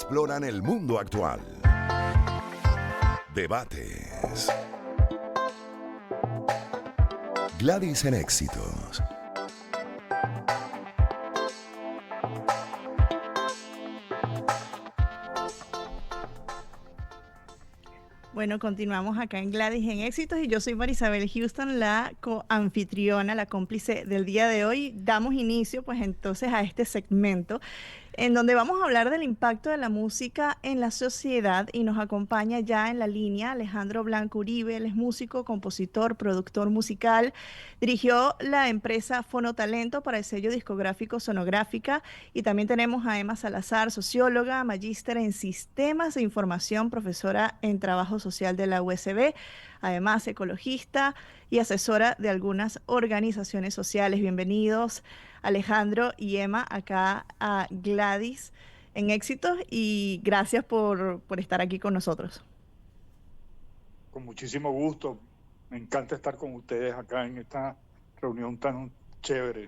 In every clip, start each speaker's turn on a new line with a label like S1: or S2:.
S1: exploran el mundo actual. Debates. Gladys en Éxitos.
S2: Bueno, continuamos acá en Gladys en Éxitos y yo soy Marisabel Houston, la coanfitriona, la cómplice del día de hoy. Damos inicio pues entonces a este segmento en donde vamos a hablar del impacto de la música en la sociedad y nos acompaña ya en la línea Alejandro Blanco Uribe. Él es músico, compositor, productor musical, dirigió la empresa Fonotalento para el sello discográfico Sonográfica y también tenemos a Emma Salazar, socióloga, magíster en sistemas de información, profesora en trabajo social de la USB, además ecologista y asesora de algunas organizaciones sociales. Bienvenidos Alejandro y Emma acá a Gladys en Éxitos y gracias por estar aquí con nosotros.
S3: Con muchísimo gusto. Me encanta estar con ustedes acá en esta reunión tan chévere.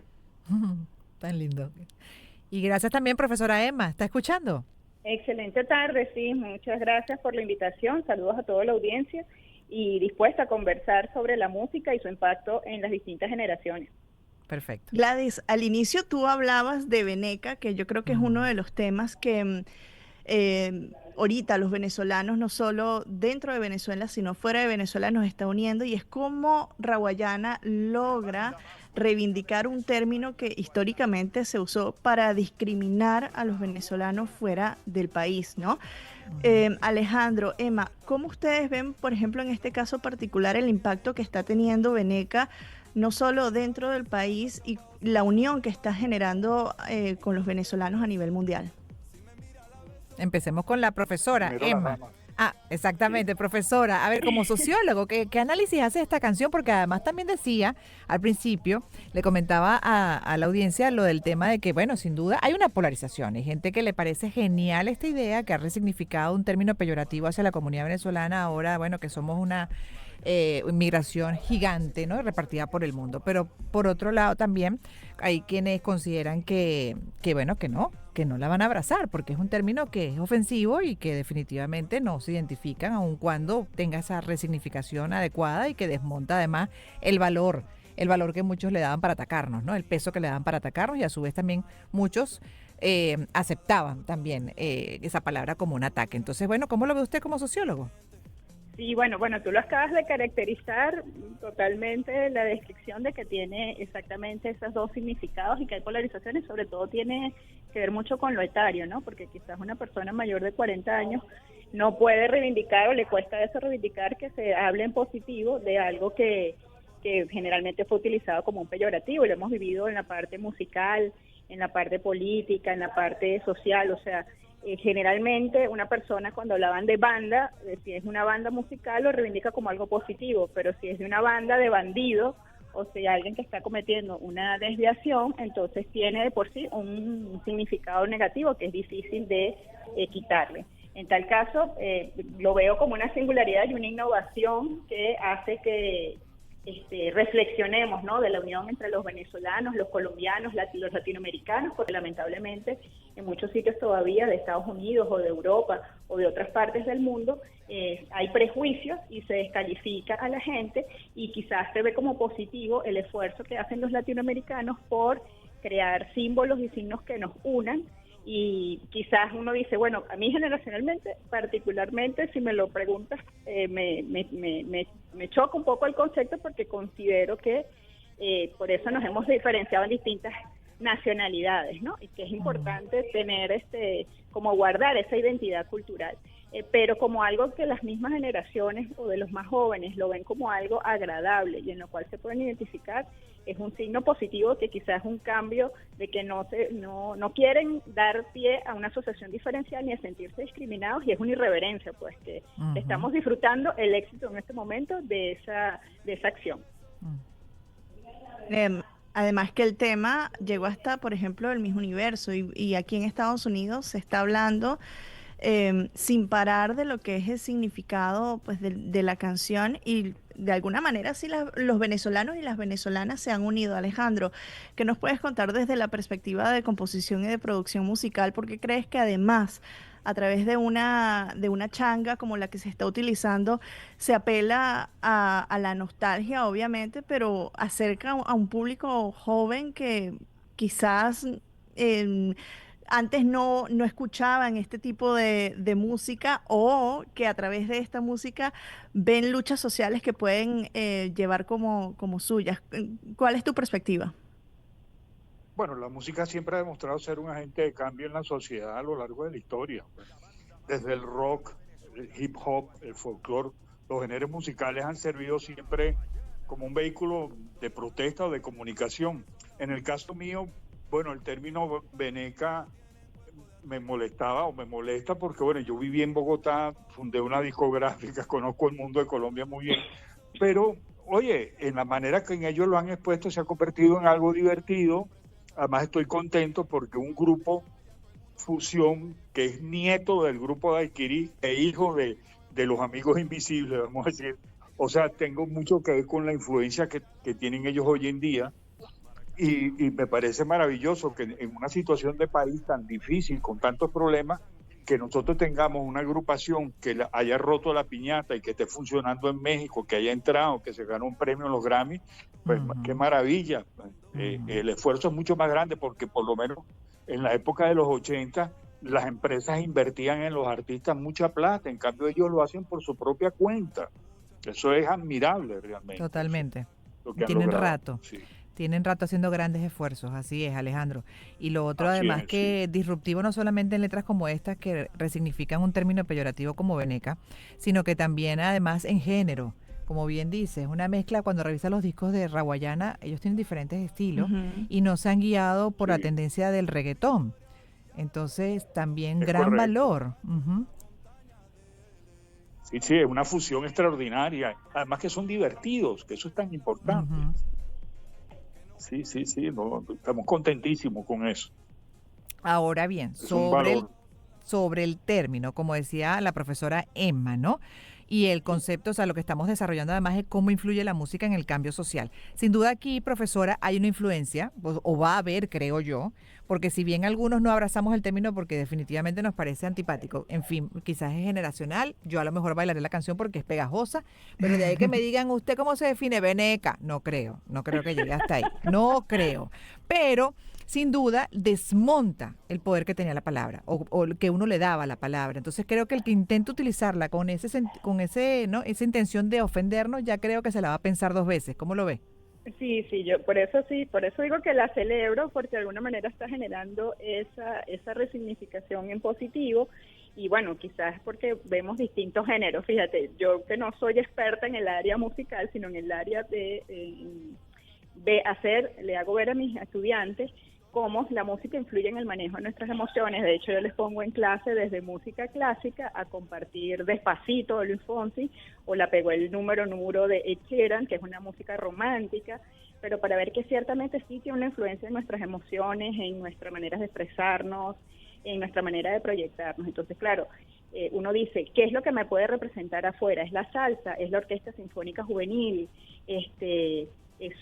S4: Tan lindo. Y gracias también, profesora Emma. ¿Está escuchando?
S5: Excelente tarde, sí. Muchas gracias por la invitación. Saludos a toda la audiencia y dispuesta a conversar sobre la música y su impacto en las distintas generaciones.
S4: Perfecto.
S2: Gladys, al inicio tú hablabas de Veneca, que yo creo que es uno de los temas que ahorita los venezolanos, no solo dentro de Venezuela, sino fuera de Venezuela, nos está uniendo, y es cómo Rawayana logra reivindicar un término que históricamente se usó para discriminar a los venezolanos fuera del país, ¿no? Alejandro, Emma, ¿cómo ustedes ven, por ejemplo, en este caso particular, el impacto que está teniendo Veneca, no solo dentro del país y la unión que está generando con los venezolanos a nivel mundial?
S4: Empecemos con la profesora
S3: Primero
S4: Emma. Exactamente, sí. Profesora. A ver, como sociólogo, ¿qué análisis hace de esta canción? Porque además también decía, al principio, le comentaba a la audiencia lo del tema de que, bueno, sin duda hay una polarización. Hay gente que le parece genial esta idea, que ha resignificado un término peyorativo hacia la comunidad venezolana ahora, bueno, que somos una inmigración gigante, ¿no? Repartida por el mundo. Pero por otro lado también hay quienes consideran que no la van a abrazar, porque es un término que es ofensivo y que definitivamente no se identifican, aun cuando tenga esa resignificación adecuada y que desmonta además el valor que muchos le daban para atacarnos, ¿no? El peso que le daban para atacarnos, y a su vez también muchos aceptaban también esa palabra como un ataque. Entonces, bueno, ¿cómo lo ve usted como sociólogo?
S5: Sí, bueno, tú lo acabas de caracterizar totalmente, la descripción de que tiene exactamente esos dos significados y que hay polarizaciones. Sobre todo tiene que ver mucho con lo etario, ¿no? Porque quizás una persona mayor de 40 años no puede reivindicar, o le cuesta eso reivindicar, que se hable en positivo de algo que generalmente fue utilizado como un peyorativo, y lo hemos vivido en la parte musical, en la parte política, en la parte social. O sea, generalmente una persona, cuando hablaban de banda, si es una banda musical, lo reivindica como algo positivo, pero si es de una banda de bandidos, o sea, alguien que está cometiendo una desviación, entonces tiene de por sí un significado negativo que es difícil de quitarle. En tal caso, lo veo como una singularidad y una innovación que hace que reflexionemos, ¿no?, de la unión entre los venezolanos, los colombianos, los latinoamericanos, porque lamentablemente en muchos sitios todavía de Estados Unidos o de Europa o de otras partes del mundo hay prejuicios y se descalifica a la gente, y quizás se ve como positivo el esfuerzo que hacen los latinoamericanos por crear símbolos y signos que nos unan. Y quizás uno dice, bueno, a mí generacionalmente, particularmente, si me lo preguntas, me choca un poco el concepto, porque considero que por eso nos hemos diferenciado en distintas nacionalidades, ¿no? Y que es importante tener como guardar esa identidad cultural, pero como algo que las mismas generaciones o de los más jóvenes lo ven como algo agradable y en lo cual se pueden identificar. Es un signo positivo, que quizás es un cambio de que no quieren dar pie a una asociación diferencial ni a sentirse discriminados, y es una irreverencia, pues, que estamos disfrutando el éxito en este momento de esa acción.
S2: Además que el tema llegó hasta, por ejemplo, el Miss Universo, y aquí en Estados Unidos se está hablando sin parar de lo que es el significado, pues, de la canción, y de alguna manera sí los venezolanos y las venezolanas se han unido. Alejandro, ¿qué nos puedes contar desde la perspectiva de composición y de producción musical? ¿Por qué crees que además a través de una changa como la que se está utilizando, se apela a la nostalgia, obviamente, pero acerca a un público joven que quizás em, antes no escuchaban este tipo de música o que a través de esta música ven luchas sociales que pueden llevar como suyas. ¿Cuál es tu perspectiva?
S3: Bueno, la música siempre ha demostrado ser un agente de cambio en la sociedad a lo largo de la historia. Desde el rock, el hip hop, el folclore, los géneros musicales han servido siempre como un vehículo de protesta o de comunicación. En el caso mío, bueno, el término veneca me molestaba o me molesta porque, bueno, yo viví en Bogotá, fundé una discográfica, conozco el mundo de Colombia muy bien, pero, oye, en la manera que en ellos lo han expuesto se ha convertido en algo divertido. Además estoy contento porque un grupo fusión que es nieto del grupo de Daiquiri e hijo de los Amigos Invisibles, vamos a decir. O sea, tengo mucho que ver con la influencia que tienen ellos hoy en día y me parece maravilloso que en una situación de país tan difícil, con tantos problemas, que nosotros tengamos una agrupación que haya roto la piñata y que esté funcionando en México, que haya entrado, que se ganó un premio en los Grammy, pues qué maravilla. El esfuerzo es mucho más grande porque por lo menos en la época de los 80 las empresas invertían en los artistas mucha plata, en cambio ellos lo hacen por su propia cuenta. Eso es admirable realmente.
S4: Totalmente.
S3: Lo que han
S4: Tienen
S3: logrado.
S4: rato.
S3: Sí.
S4: Tienen rato haciendo grandes esfuerzos, así es, Alejandro. Y lo otro,
S3: Así
S4: además,
S3: es,
S4: que disruptivo no solamente en letras como estas, que resignifican un término peyorativo como veneca, sino que también, además, en género. Como bien dices, una mezcla, cuando revisas los discos de Rawayana, ellos tienen diferentes estilos
S2: Ujú.
S4: y no se han guiado por la
S3: Sí.
S4: tendencia del reggaetón. Entonces, también
S3: Es
S4: gran
S3: correcto.
S4: valor. Ujú,
S3: Sí, sí, es una fusión extraordinaria. Además que son divertidos, que eso es tan importante.
S4: ujú.
S3: Sí, sí, sí, no, estamos contentísimos con eso.
S4: Ahora bien,
S3: Es un valor.
S4: sobre el término, como decía la profesora Emma, ¿no? Y el concepto, o sea, lo que estamos desarrollando además es cómo influye la música en el cambio social. Sin duda aquí, profesora, hay una influencia, o va a haber, creo yo, porque si bien algunos no abrazamos el término porque definitivamente nos parece antipático, en fin, quizás es generacional, yo a lo mejor bailaré la canción porque es pegajosa, pero de ahí que me digan, ¿usted cómo se define veneca? No creo que llegue hasta ahí, no creo. Pero sin duda desmonta el poder que tenía la palabra o el que uno le daba a la palabra. Entonces creo que el que intenta utilizarla con con ese, ¿no? esa intención de ofendernos, ya creo que se la va a pensar dos veces. ¿Cómo lo ve?
S5: Sí, yo sí, por eso digo que la celebro, porque de alguna manera está generando esa resignificación en positivo. Y bueno, quizás porque vemos distintos géneros. Fíjate, yo que no soy experta en el área musical, sino en el área le hago ver a mis estudiantes cómo la música influye en el manejo de nuestras emociones. De hecho, yo les pongo en clase desde música clásica a compartir Despacito de Luis Fonsi, o La Pegó el número de Ed Sheeran, que es una música romántica, pero para ver que ciertamente sí tiene una influencia en nuestras emociones, en nuestra manera de expresarnos, en nuestra manera de proyectarnos. Entonces, claro, uno dice, ¿qué es lo que me puede representar afuera? ¿Es la salsa? ¿Es la Orquesta Sinfónica Juvenil?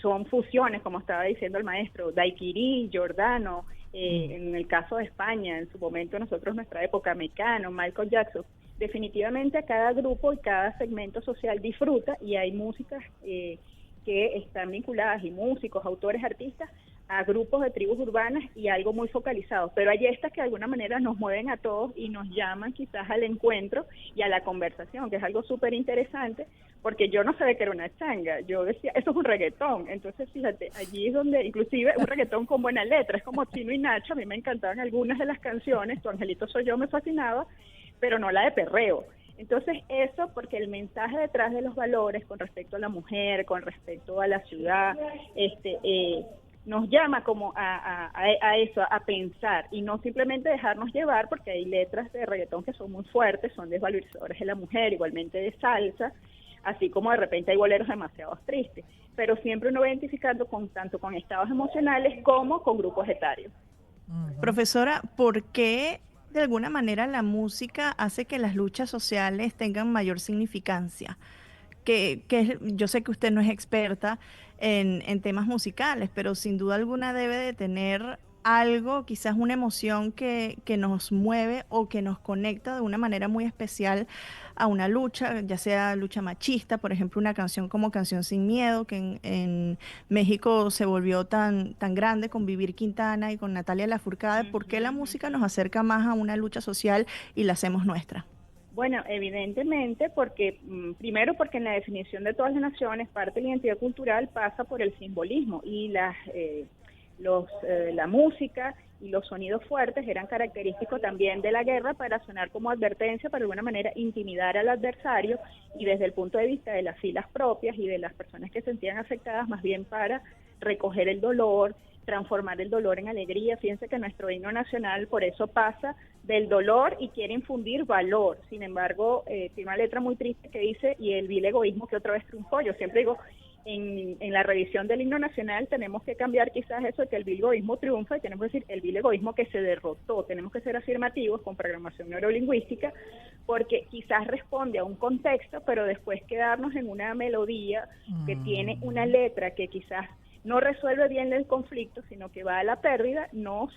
S5: Son fusiones, como estaba diciendo el maestro, Daiquiri, Giordano, en el caso de España, en su momento nosotros, nuestra época, Mecano, Michael Jackson. Definitivamente cada grupo y cada segmento social disfruta, y hay músicas que están vinculadas, y músicos, autores, artistas, a grupos de tribus urbanas y algo muy focalizado, pero hay estas que de alguna manera nos mueven a todos y nos llaman quizás al encuentro y a la conversación, que es algo súper interesante, porque yo no sabía que era una changa, yo decía, eso es un reggaetón. Entonces fíjate, allí es donde, inclusive un reggaetón con buena letra, es como Chino y Nacho, a mí me encantaban algunas de las canciones, Tu Angelito Soy Yo me fascinaba, pero no la de perreo. Entonces eso, porque el mensaje detrás de los valores con respecto a la mujer, con respecto a la ciudad, nos llama como a eso, a pensar, y no simplemente dejarnos llevar, porque hay letras de reggaetón que son muy fuertes, son desvalorizadores de la mujer, igualmente de salsa, así como de repente hay boleros demasiado tristes, pero siempre uno va identificando tanto con estados emocionales como con grupos etarios.
S2: Profesora, ¿por qué de alguna manera la música hace que las luchas sociales tengan mayor significancia? Yo sé que usted no es experta en temas musicales, pero sin duda alguna debe de tener algo, quizás una emoción que nos mueve o que nos conecta de una manera muy especial a una lucha, ya sea lucha machista, por ejemplo, una canción como Canción Sin Miedo, que en México se volvió tan grande con Vivir Quintana y con Natalia Lafourcade. ¿Por qué la
S5: Ujú,
S2: música
S5: ujú.
S2: nos acerca más a una lucha social y la hacemos nuestra?
S5: Bueno, evidentemente porque, primero porque en la definición de todas las naciones, parte de la identidad cultural pasa por el simbolismo y la música y los sonidos fuertes eran característicos también de la guerra para sonar como advertencia, para de alguna manera intimidar al adversario y desde el punto de vista de las filas propias y de las personas que se sentían afectadas, más bien para recoger el dolor, transformar el dolor en alegría. Fíjense que nuestro himno nacional por eso pasa del dolor y quiere infundir valor. Sin embargo, tiene una letra muy triste que dice, y el vil egoísmo que otra vez triunfó. Yo siempre digo, en la revisión del himno nacional tenemos que cambiar quizás eso de que el vil egoísmo triunfa y tenemos que decir el vil egoísmo que se derrotó. Tenemos que ser afirmativos con programación neurolingüística porque quizás responde a un contexto, pero después quedarnos en una melodía que tiene una letra que quizás no resuelve bien el conflicto, sino que va a la pérdida, nos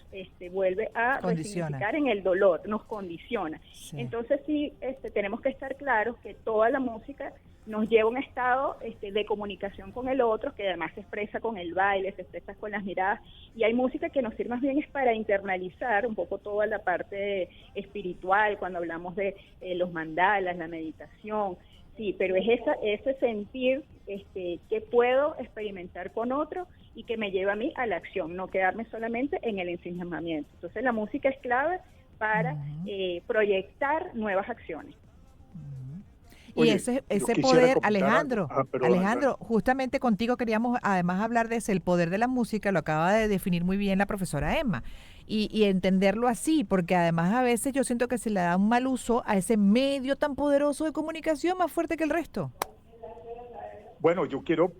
S5: vuelve a
S4: Condiciona.
S5: resignificar en el dolor, nos condiciona.
S4: Sí.
S5: Entonces sí, tenemos que estar claros que toda la música nos lleva a un estado de comunicación con el otro, que además se expresa con el baile, se expresa con las miradas, y hay música que nos sirve más bien es para internalizar un poco toda la parte espiritual, cuando hablamos de los mandalas, la meditación. Sí, pero es ese sentir que puedo experimentar con otro y que me lleva a mí a la acción, no quedarme solamente en el ensimismamiento. Entonces la música es clave para proyectar nuevas acciones.
S4: Y
S3: Oye,
S4: ese
S3: yo quisiera
S4: poder,
S3: comentar algo.
S4: Alejandro,
S3: Perdón,
S4: Alejandro, justamente contigo queríamos además hablar de ese, el poder de la música, lo acaba de definir muy bien la profesora Emma, y entenderlo así, porque además a veces yo siento que se le da un mal uso a ese medio tan poderoso de comunicación más fuerte que el resto.
S3: Bueno, yo quiero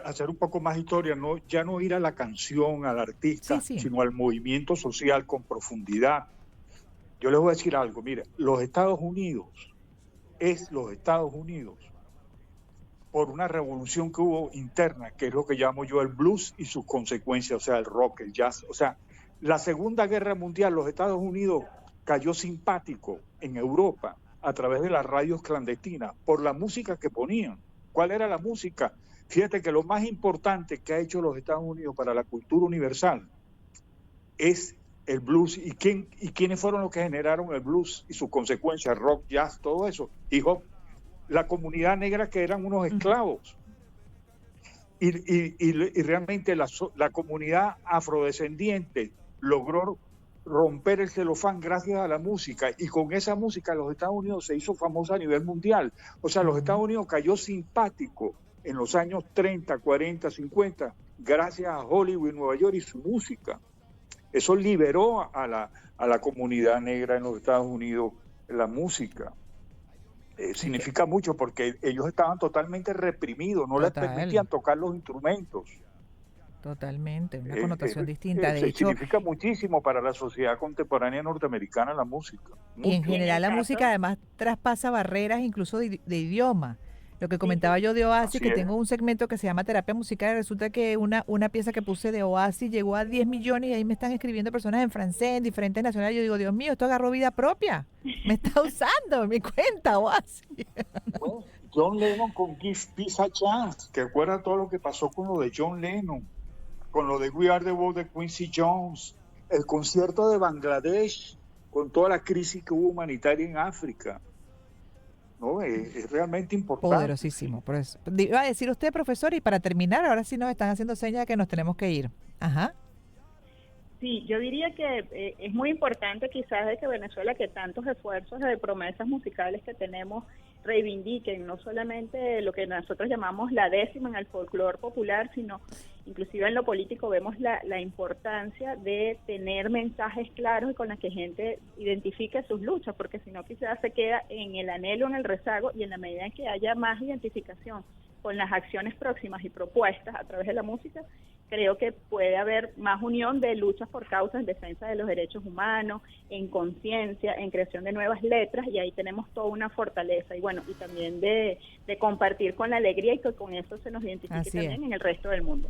S3: hacer un poco más historia, ya no ir a la canción, al artista,
S4: Sí.
S3: sino al movimiento social con profundidad. Yo les voy a decir algo, mire, los Estados Unidos, por una revolución que hubo interna, que es lo que llamo yo el blues y sus consecuencias, o sea, el rock, el jazz. O sea, la Segunda Guerra Mundial, los Estados Unidos cayó simpático en Europa a través de las radios clandestinas por la música que ponían. ¿Cuál era la música? Fíjate que lo más importante que ha hecho los Estados Unidos para la cultura universal es el blues. ¿Y quiénes fueron los que generaron el blues y sus consecuencias? Rock, jazz, todo eso. Hip hop. La comunidad negra que eran unos esclavos. Y realmente la comunidad afrodescendiente logró romper el celofán gracias a la música, y con esa música los Estados Unidos se hizo famosa a nivel mundial. O sea, los Estados Unidos cayó simpático en los años 30, 40, 50, gracias a Hollywood, Nueva York y su música. Eso liberó a la comunidad negra en los Estados Unidos, la música. Significa mucho porque ellos estaban totalmente reprimidos, no les permitían tocar los instrumentos.
S4: Totalmente, una connotación distinta. De hecho,
S3: significa muchísimo para la sociedad contemporánea norteamericana la música.
S4: y en
S3: Mucho.
S4: general la música además traspasa barreras incluso de idioma. Lo que comentaba yo de Oasis,
S3: Así
S4: que
S3: es.
S4: tengo un segmento que se llama Terapia Musical, y resulta que una pieza que puse de Oasis llegó a 10 millones y ahí me están escribiendo personas en francés, en diferentes nacionales. Yo digo, Dios mío, esto agarró vida propia. Me está usando mi cuenta Oasis.
S3: Bueno, John Lennon con Give Peace a Chance, que recuerda todo lo que pasó con lo de John Lennon, con lo de We Are the World de Quincy Jones, el concierto de Bangladesh, con toda la crisis que hubo humanitaria en África. ¿No? Es realmente importante.
S4: Poderosísimo. Por eso. Iba a decir usted, profesor, y para terminar, ahora sí nos están haciendo señas de que nos tenemos que ir. Ajá.
S5: Sí, yo diría que es muy importante quizás de que Venezuela, que tantos esfuerzos de promesas musicales que tenemos, reivindiquen no solamente lo que nosotros llamamos la décima en el folclore popular, sino inclusive en lo político vemos la importancia de tener mensajes claros y con los que gente identifique sus luchas, porque si no quizás se queda en el anhelo, en el rezago, y en la medida en que haya más identificación con las acciones próximas y propuestas a través de la música, creo que puede haber más unión de luchas por causas en defensa de los derechos humanos, en conciencia, en creación de nuevas letras, y ahí tenemos toda una fortaleza, y bueno, y también de compartir con la alegría y que con eso se nos identifique
S4: Así
S5: también
S4: es.
S5: en el resto del mundo.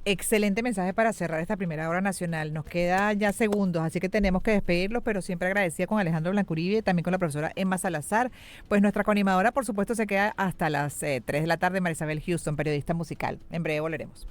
S4: excelente mensaje para cerrar esta primera hora nacional. Nos queda ya segundos, así que tenemos que despedirlos, pero siempre agradecida con Alejandro Blancuribe y también con la profesora Emma Salazar. Pues nuestra coanimadora, por supuesto, se queda hasta las 3 de la tarde, Marisabel Houston, periodista musical. En breve volveremos.